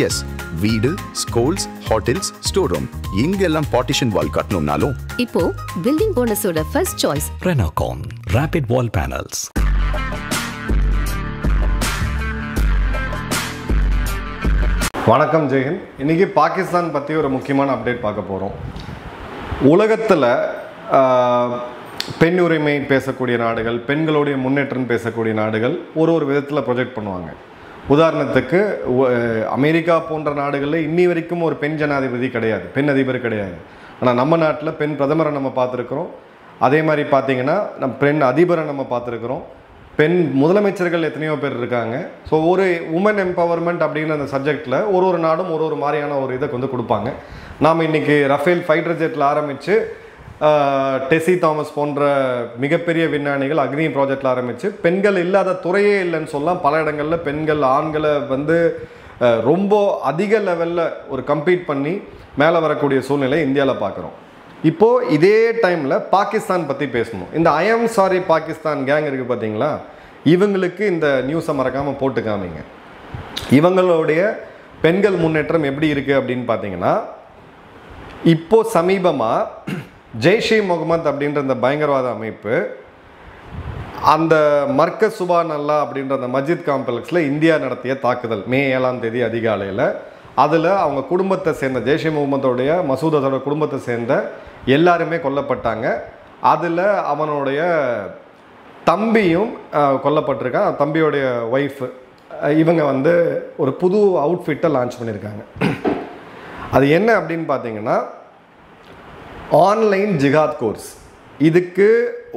S, வீடு, schools, hotels, store room இங்கெல்லாம் partition wall கட்டணும்னாலும் இப்போ பில்டிங் ஓனர்ஸோட first choice Renocon Rapid Wall Panels. வணக்கம் ஜெயஹிந்த். இன்றைக்கி பாகிஸ்தான் பற்றி ஒரு முக்கியமான அப்டேட் பார்க்க போகிறோம். உலகத்தில் பெண் உரிமை பேசக்கூடிய நாடுகள், பெண்களுடைய முன்னேற்றம் பேசக்கூடிய நாடுகள் ஒரு விதத்தில் ப்ரொஜெக்ட் பண்ணுவாங்க. உதாரணத்துக்கு அமெரிக்கா போன்ற நாடுகளில் இன்னி வரைக்கும் ஒரு பெண் ஜனாதிபதி கிடையாது, பெண் அதிபர் கிடையாது. ஆனால் நம்ம நாட்டில் பெண் பிரதமரை நம்ம பார்த்துருக்குறோம். அதே மாதிரி பார்த்திங்கன்னா பெண் அதிபரை நம்ம பார்த்துருக்குறோம். பெண் முதலமைச்சர்கள் எத்தனையோ பேர் இருக்காங்க. ஸோ ஒரு உமன் எம்பவர்மெண்ட் அப்படிங்கிற அந்த சப்ஜெக்டில் ஒரு நாடும் ஒரு மாதிரியான ஒரு இதை கொடுப்பாங்க. நாம் இன்றைக்கி ரஃபேல் ஃபைட்டர் ஜெட்டில் ஆரம்பித்து டெசி தாமஸ் போன்ற மிகப்பெரிய விஞ்ஞானிகள் அக்னி ப்ராஜெக்டில் ஆரம்பித்து பெண்கள் இல்லாத துறையே இல்லைன்னு சொல்லலாம். பல இடங்களில் பெண்கள் ஆண்களை ரொம்ப அதிக லெவலில் ஒரு கம்பீட் பண்ணி மேலே வரக்கூடிய சூழ்நிலை இந்தியாவில் பார்க்குறோம். இப்போது இதே டைமில் பாகிஸ்தான் பற்றி பேசணும். இந்த I am sorry Pakistan gang இருக்குது பார்த்தீங்களா, இவங்களுக்கு இந்த நியூஸை மறக்காமல் போட்டு காமிங்க. இவங்களுடைய பெண்கள் முன்னேற்றம் எப்படி இருக்குது அப்படின்னு பார்த்தீங்கன்னா, இப்போது சமீபமாக ஜெய்ஷே முகமது அப்படின்ற இந்த பயங்கரவாத அமைப்பு அந்த மர்கஸ் சுபான் அல்லா அப்படின்ற அந்த மஸ்ஜித் காம்ப்ளெக்ஸில் இந்தியா நடத்திய தாக்குதல் மே 7ஆம் தேதி அதிகாலையில், அதில் அவங்க குடும்பத்தை சேர்ந்த ஜெய்ஷே முகமதோடைய மசூத் அசரோட குடும்பத்தை சேர்ந்த எல்லாருமே கொல்லப்பட்டாங்க. அதில் அவனுடைய தம்பியும் கொல்லப்பட்டிருக்கான். தம்பியோடைய ஒய்ஃபு இவங்க ஒரு புது அவுட்ஃபிட்டை லான்ச் பண்ணியிருக்காங்க. அது என்ன அப்படின்னு பார்த்தீங்கன்னா, ஆன்லைன் ஜிகாத் கோர்ஸ். இதுக்கு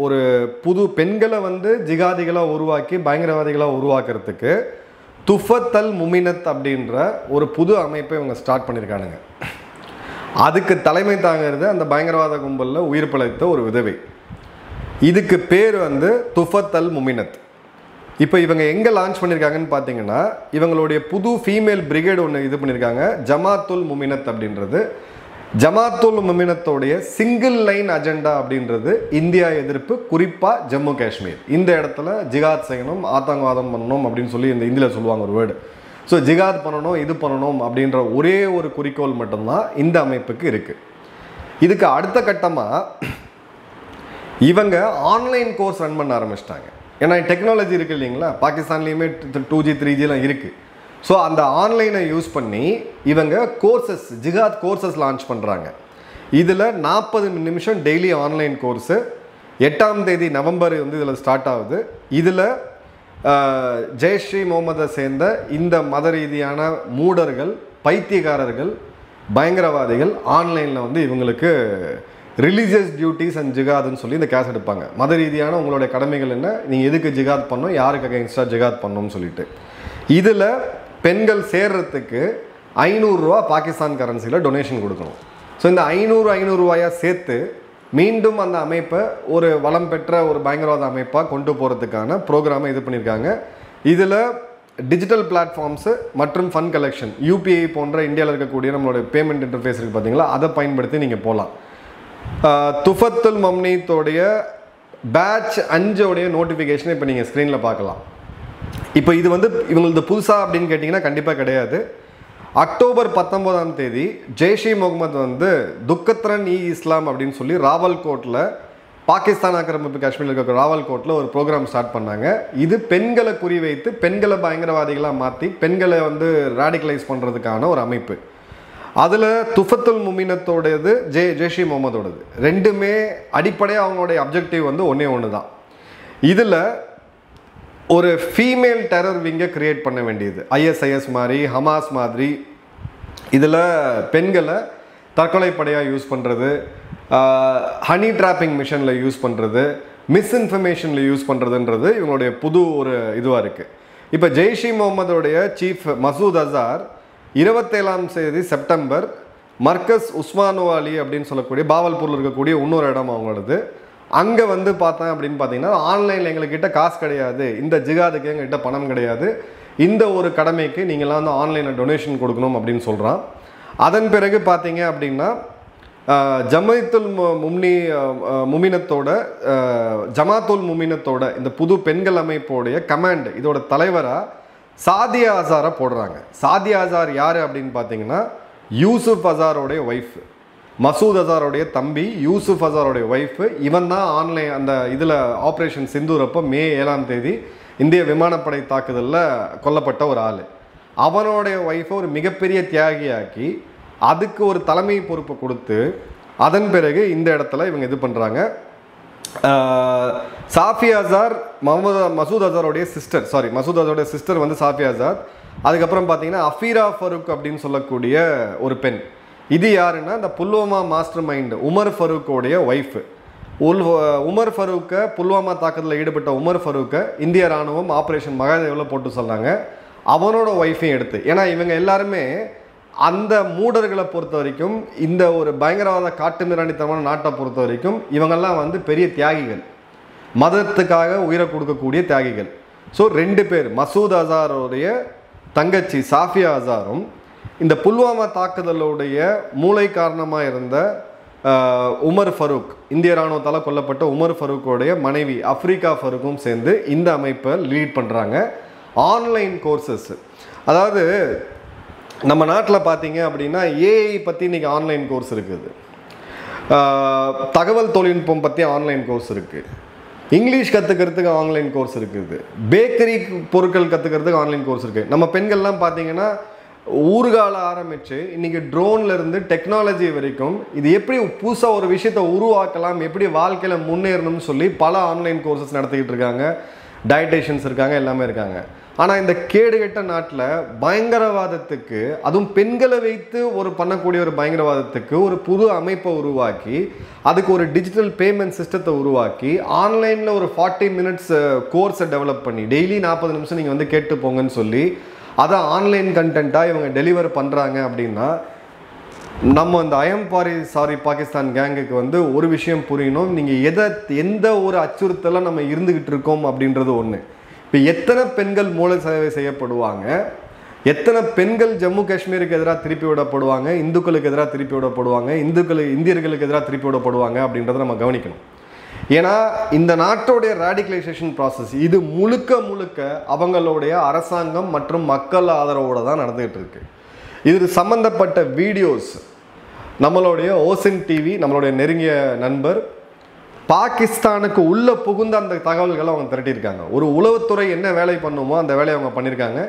ஒரு புது பெண்களை ஜிகாதிகளாக உருவாக்கி பயங்கரவாதிகளாக உருவாக்குறதுக்கு துஃபத் அல் முமினத் அப்படின்ற ஒரு புது அமைப்பை இவங்க ஸ்டார்ட் பண்ணியிருக்கானுங்க. அதுக்கு தலைமை தாங்கிறது அந்த பயங்கரவாத கும்பலில் உயிர் பிழைத்த ஒரு விதவை. இதுக்கு பேர் துஃபத் அல் முமினத். இப்போ இவங்க எங்கே லான்ச் பண்ணியிருக்காங்கன்னு பார்த்தீங்கன்னா, இவங்களுடைய புது ஃபீமேல் பிரிகேடு ஒன்று இது பண்ணியிருக்காங்க, ஜமாத்துல் முமினத் அப்படின்றது. ஜமாத்துல் முமினத்தோடைய சிங்கிள் லைன் அஜெண்டா அப்படின்றது இந்தியா எதிர்ப்பு, குறிப்பாக ஜம்மு காஷ்மீர். இந்த இடத்துல ஜிகாத் செய்யணும், ஆத்தங்கவாதம் பண்ணணும் அப்படின்னு சொல்லி இந்த இந்தியில் சொல்லுவாங்க ஒரு வேர்டு. ஸோ ஜிகாத் பண்ணணும், இது பண்ணணும் அப்படின்ற ஒரே ஒரு குறிக்கோள் மட்டும்தான் இந்த அமைப்புக்கு இருக்குது. இதுக்கு அடுத்த கட்டமாக இவங்க ஆன்லைன் கோர்ஸ் ரன் பண்ண ஆரம்பிச்சிட்டாங்க. ஏன்னா டெக்னாலஜி இருக்குது இல்லைங்களா, பாகிஸ்தான்லேயுமே 2G 3Gலாம் இருக்குது. ஸோ அந்த ஆன்லைனை யூஸ் பண்ணி இவங்க கோர்சஸ், ஜிகாத் கோர்சஸ் லான்ச் பண்ணுறாங்க. இதில் 40 நிமிஷம் டெய்லி ஆன்லைன் கோர்ஸு 8ஆம் தேதி நவம்பர் இதில் ஸ்டார்ட் ஆகுது. இதில் ஜெய்ஷே முகமதை சேர்ந்த இந்த மத ரீதியான மூடர்கள், பைத்தியக்காரர்கள், பயங்கரவாதிகள் ஆன்லைனில் இவங்களுக்கு ரிலீஜியஸ் டியூட்டிஸ் அண்ட் ஜிகாத்னு சொல்லி இந்த கேஸ் எடுப்பாங்க. மத ரீதியான உங்களுடைய கடமைகள் என்ன, நீங்கள் எதுக்கு ஜிகாத் பண்ணணும், யாருக்கு அகைன்ஸ்டாக ஜிகாத் பண்ணணும்னு சொல்லிட்டு. இதில் பெண்கள் சேர்றதுக்கு 500 ரூபா பாகிஸ்தான் கரன்சியில் டொனேஷன் கொடுக்கணும். ஸோ இந்த 500 ரூபாயாக சேர்த்து மீண்டும் அந்த அமைப்பை ஒரு வளம் பெற்ற ஒரு பயங்கரவாத அமைப்பாக கொண்டு போகிறதுக்கான ப்ரோக்ராமை இது பண்ணியிருக்காங்க. இதில் டிஜிட்டல் பிளாட்ஃபார்ம்ஸு மற்றும் ஃபண்ட் கலெக்ஷன், UPI போன்ற இந்தியாவில் இருக்கக்கூடிய நம்மளுடைய பேமெண்ட் இன்டர்ஃபேஸ் இருக்குது பார்த்தீங்களா, அதை பயன்படுத்தி நீங்கள் போகலாம். துஃபத்துல் முமினத்தோடைய பேட்ச் 5 நோட்டிஃபிகேஷனை இப்போ நீங்கள் ஸ்க்ரீனில் பார்க்கலாம். இப்போ இது இவங்களது புதுசாக அப்படின்னு கேட்டிங்கன்னா கண்டிப்பாக கிடையாது. அக்டோபர் 19ஆம் தேதி ஜெய்ஷே முகமது துக்கத்ரன் இஸ்லாம் அப்படின்னு சொல்லி ராவல்கோட்டில், பாகிஸ்தான் ஆக்கிரமிப்பு காஷ்மீரில் இருக்கிற ராவல்கோட்டில் ஒரு ப்ரோக்ராம் ஸ்டார்ட் பண்ணாங்க. இது பெண்களை குறிவைத்து பெண்களை பயங்கரவாதிகளாக மாற்றி பெண்களை ரேடிகலைஸ் பண்ணுறதுக்கான ஒரு அமைப்பு. அதில் துஃபத்துல் முமினத்தோடையது ஜெய்ஷே முகமதோடது ரெண்டுமே அடிப்படையாக அவங்களுடைய அப்ஜெக்டிவ் ஒன்று தான். இதில் ஒரு ஃபீமேல் டெரர் விங்கை க்ரியேட் பண்ண வேண்டியது, ISIS மாதிரி, ஹமாஸ் மாதிரி. இதில் பெண்களை தற்கொலைப்படையாக யூஸ் பண்ணுறது, ஹனி ட்ராப்பிங் மிஷனில் யூஸ் பண்ணுறது, மிஸ்இன்ஃபர்மேஷனில் யூஸ் பண்ணுறதுன்றது இவங்களுடைய புது ஒரு இதுவாக இருக்குது. இப்போ ஜெய்ஷே முகமதோடைய சீஃப் மசூத் அசார் 27ஆம் தேதி செப்டம்பர் மர்கஸ் உஸ்மானுவாலி அப்படின்னு சொல்லக்கூடிய பாவல்பூரில் இருக்கக்கூடிய இன்னொரு இடம் அவங்களது. அங்கே பார்த்தேன் அப்படின்னு பார்த்தீங்கன்னா, ஆன்லைனில் எங்கள்கிட்ட காசு கிடையாது, இந்த ஜிகாதுக்கு எங்கள்கிட்ட பணம் கிடையாது, இந்த ஒரு கடமைக்கு நீங்களாம் ஆன்லைனில் டொனேஷன் கொடுக்கணும் அப்படின்னு சொல்கிறான். அதன் பிறகு பார்த்தீங்க அப்படின்னா ஜமாத்துல் முமினத்தோட இந்த புது பெண்கள் அமைப்போடைய கமாண்ட், இதோட தலைவராக சாதியா அசாரை போடுறாங்க. சாதியா அசார் யார் அப்படின்னு பார்த்தீங்கன்னா யூசுப் அசாரோடைய ஒய்ஃப், மசூத் அசாரோடைய தம்பி யூசுப் அசாரோடைய ஒய்ஃப். இவன் தான் ஆன்லைன் அந்த இதில் ஆப்ரேஷன் சிந்தூர் அப்போ மே 7ஆம் தேதி இந்திய விமானப்படை தாக்குதலில் கொல்லப்பட்ட ஒரு ஆள். அவனுடைய ஒய்ஃபை ஒரு மிகப்பெரிய தியாகியாக்கி அதுக்கு ஒரு தலைமை பொறுப்பை கொடுத்து அதன் பிறகு இந்த இடத்துல இவங்க இது பண்ணுறாங்க. சாஃபியா அசார் மசூத் அசாரோடைய சிஸ்டர், மசூத் அசாரோடைய சிஸ்டர் வந்து சாஃபியா அசார். அதுக்கப்புறம் பார்த்தீங்கன்னா அஃபீரா ஃபரூக் அப்படின்னு சொல்லக்கூடிய ஒரு பெண். இது யாருன்னா இந்த புல்வாமா மாஸ்டர் மைண்ட் உமர் ஃபரூக்கோடைய ஒய்ஃபு. உமர் ஃபரூக்கை புல்வாமா தாக்குதலில் ஈடுபட்ட உமர் ஃபரூக்கை இந்திய ராணுவம் ஆப்ரேஷன் மகாதேவில் போட்டு சொன்னாங்க. அவனோட ஒய்ஃபையும் எடுத்து, ஏன்னா இவங்க எல்லாருமே அந்த மூடர்களை பொறுத்த வரைக்கும், இந்த ஒரு பயங்கரவாத காட்டுமிராண்டித்தனமான நாட்டை பொறுத்த வரைக்கும் இவங்கெல்லாம் வந்து பெரிய தியாகிகள், மதத்துக்காக உயிரை கொடுக்கக்கூடிய தியாகிகள். ஸோ 2 பேர், மசூத் அசாரோடைய தங்கச்சி சாஃபியா அசாரும் இந்த புல்வாமா தாக்குதலுடைய மூளை காரணமாக இருந்த உமர் ஃபரூக், இந்திய இராணுவத்தால் கொல்லப்பட்ட உமர் ஃபரூக்கோடைய மனைவி அஃப்ரிகா ஃபரூக்கும் சேர்ந்து இந்த அமைப்பை லீட் பண்ணுறாங்க. ஆன்லைன் கோர்சஸ், அதாவது நம்ம நாட்டில் பார்த்தீங்க அப்படின்னா ஏஐ பற்றி இன்றைக்கி ஆன்லைன் கோர்ஸ் இருக்குது, தகவல் தொழில்நுட்பம் பற்றி ஆன்லைன் கோர்ஸ் இருக்குது, இங்கிலீஷ் கற்றுக்கிறதுக்கு ஆன்லைன் கோர்ஸ் இருக்குது, பேக்கரி பொருட்கள் கற்றுக்கிறதுக்கு ஆன்லைன் கோர்ஸ் இருக்குது. நம்ம பெண்கள்லாம் பார்த்தீங்கன்னா ஊர்கால ஆரம்பித்து இன்றைக்கி ட்ரோன்லேருந்து டெக்னாலஜி வரைக்கும் இது எப்படி புதுசாக ஒரு விஷயத்தை உருவாக்கலாம், எப்படி வாழ்க்கையில் முன்னேறணும்னு சொல்லி பல ஆன்லைன் கோர்சஸ் நடத்திக்கிட்டு இருக்காங்க. டயட்டேஷன்ஸ் இருக்காங்க, எல்லாமே இருக்காங்க. ஆனால் இந்த கேடுகட்ட நாட்டில் பயங்கரவாதத்துக்கு, அதுவும் பெண்களை வைத்து பண்ணக்கூடிய ஒரு பயங்கரவாதத்துக்கு ஒரு புது அமைப்பை உருவாக்கி அதுக்கு ஒரு டிஜிட்டல் பேமெண்ட் சிஸ்டத்தை உருவாக்கி ஆன்லைனில் ஒரு 40 மினிட்ஸ் கோர்ஸை டெவலப் பண்ணி டெய்லி 40 நிமிஷம் நீங்கள் வந்து கேட்டு போங்கன்னு சொல்லி அதை ஆன்லைன் கண்டென்ட்டாக இவங்க டெலிவர் பண்ணுறாங்க. அப்படின்னா நம்ம இந்த சாரி பாகிஸ்தான் கேங்குக்கு வந்து ஒரு விஷயம் புரியணும், நீங்கள் எந்த ஒரு அச்சுறுத்தலை நம்ம இருந்துக்கிட்டு இருக்கோம் அப்படின்றது ஒன்று. இப்போ எத்தனை பெண்கள் மூளை சேவை செய்யப்படுவாங்க, எத்தனை பெண்கள் ஜம்மு காஷ்மீருக்கு எதிராக திருப்பி விடப்படுவாங்க, இந்துக்களுக்கு எதிராக திருப்பி விடப்படுவாங்க, இந்தியர்களுக்கு எதிராக திருப்பி விடப்படுவாங்க அப்படின்றத நம்ம கவனிக்கணும். ஏன்னா இந்த நாட்டோடைய ரேடிகலைசேஷன் ப்ராசஸ் இது முழுக்க அவங்களுடைய அரசாங்கம் மற்றும் மக்கள் ஆதரவோடு தான் நடந்துகிட்டு இருக்கு. இது சம்பந்தப்பட்ட வீடியோஸ் நம்மளுடைய ஓசன் டிவி, நம்மளுடைய நெருங்கிய நண்பர், பாகிஸ்தானுக்கு உள்ள புகுந்த அந்த தகவல்களை அவங்க திரட்டியிருக்காங்க. ஒரு உளவுத்துறை என்ன வேலை பண்ணுமோ அந்த வேலையை அவங்க பண்ணியிருக்காங்க.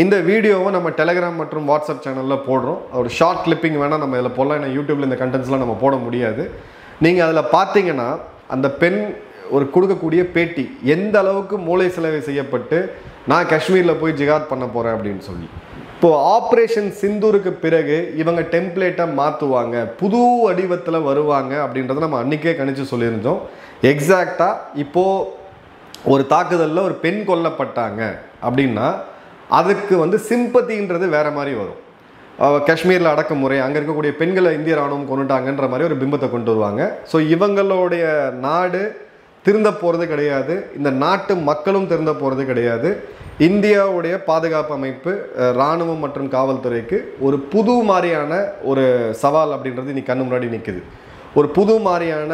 இந்த வீடியோவை நம்ம டெலிகிராம் மற்றும் வாட்ஸ்அப் சேனலில் போடுறோம். ஒரு ஷார்ட் கிளிப்பிங் வேணால் நம்ம இதில் போடலாம், ஏன்னா யூடியூப்பில் இந்த கண்டென்ட்ஸ்லாம் நம்ம போட முடியாது. நீங்கள் அதில் பார்த்தீங்கன்னா அந்த பெண் ஒரு கொடுக்கக்கூடிய பேட்டி எந்த அளவுக்கு மூளை செலவை செய்யப்பட்டு நான் காஷ்மீரில் போய் ஜிகாத் பண்ண போகிறேன் அப்படின்னு சொல்லி. இப்போது ஆப்ரேஷன் சிந்தூருக்கு பிறகு இவங்க டெம்ப்ளேட்டை மாற்றுவாங்க, புது வடிவத்தில் வருவாங்க அப்படின்றத நம்ம அன்றைக்கே கணிச்சு சொல்லியிருந்தோம். எக்ஸாக்டாக இப்போது ஒரு தாக்குதலில் ஒரு பெண் கொல்லப்பட்டாங்க அப்படின்னா அதுக்கு வந்து சிம்பத்தின்றது வேறு மாதிரி வரும். காஷ்மீரில் அடக்குமுறை, அங்கே இருக்கக்கூடிய பெண்களை இந்திய ராணுவம் கொண்டுட்டாங்கன்ற மாதிரி ஒரு பிம்பத்தை கொண்டு வருவாங்க. ஸோ இவங்களுடைய நாடு திருந்த போகிறது கிடையாது, இந்த நாட்டு மக்களும் திருந்த போகிறது கிடையாது. இந்தியாவுடைய பாதுகாப்பு அமைப்பு, இராணுவம் மற்றும் காவல்துறைக்கு ஒரு புது மாதிரியான ஒரு சவால் அப்படின்றது இன்னைக்கு கண்ணு முன்னாடி நிற்குது. ஒரு புது மாதிரியான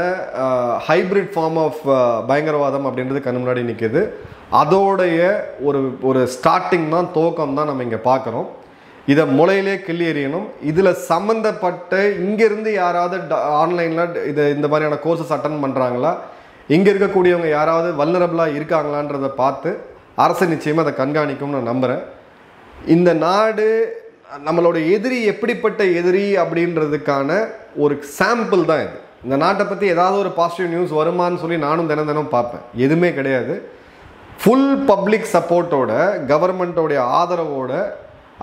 ஹைப்ரிட் ஃபார்ம் ஆஃப் பயங்கரவாதம் அப்படின்றது கண்ணு முன்னாடி நிற்குது. அதோடைய ஒரு ஸ்டார்டிங் தான், துவக்கம் தான் நம்ம இங்கே பார்க்குறோம். இதை முளையிலே கிள்ளி எறியணும். இதில் சம்மந்தப்பட்ட இங்கேருந்து யாராவது ஆன்லைனில் இந்த மாதிரியான கோர்சஸ் அட்டன் பண்ணுறாங்களா, இங்கே இருக்கக்கூடியவங்க யாராவது வல்னரபிளாக இருக்காங்களான்றதை பார்த்து அரசு நிச்சயமாக அதை கண்காணிக்கும்னு நான் நம்புகிறேன். இந்த நாடு நம்மளோட எதிரி எப்படிப்பட்ட எதிரி அப்படின்றதுக்கான ஒரு சாம்பிள் தான் இது. இந்த நாட்டை பற்றி ஏதாவது ஒரு பாசிட்டிவ் நியூஸ் வருமானு சொல்லி நானும் தினம் பார்ப்பேன், எதுவுமே கிடையாது. ஃபுல் பப்ளிக் சப்போர்ட்டோட, கவர்மெண்ட்டோடைய ஆதரவோட,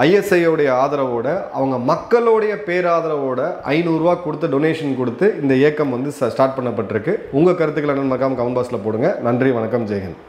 ஐஎஸ்ஐயோடைய ஆதரவோட, அவங்க மக்களுடைய பேராதரவோட 500 ரூபா கொடுத்து டொனேஷன் கொடுத்து இந்த இயக்கம் வந்து ஸ்டார்ட் பண்ணப்பட்டிருக்கு. உங்கள் கருத்துக்களை மறக்காம கமெண்ட் பாக்ஸில் போடுங்க. நன்றி, வணக்கம், ஜெய்ஹிந்த்.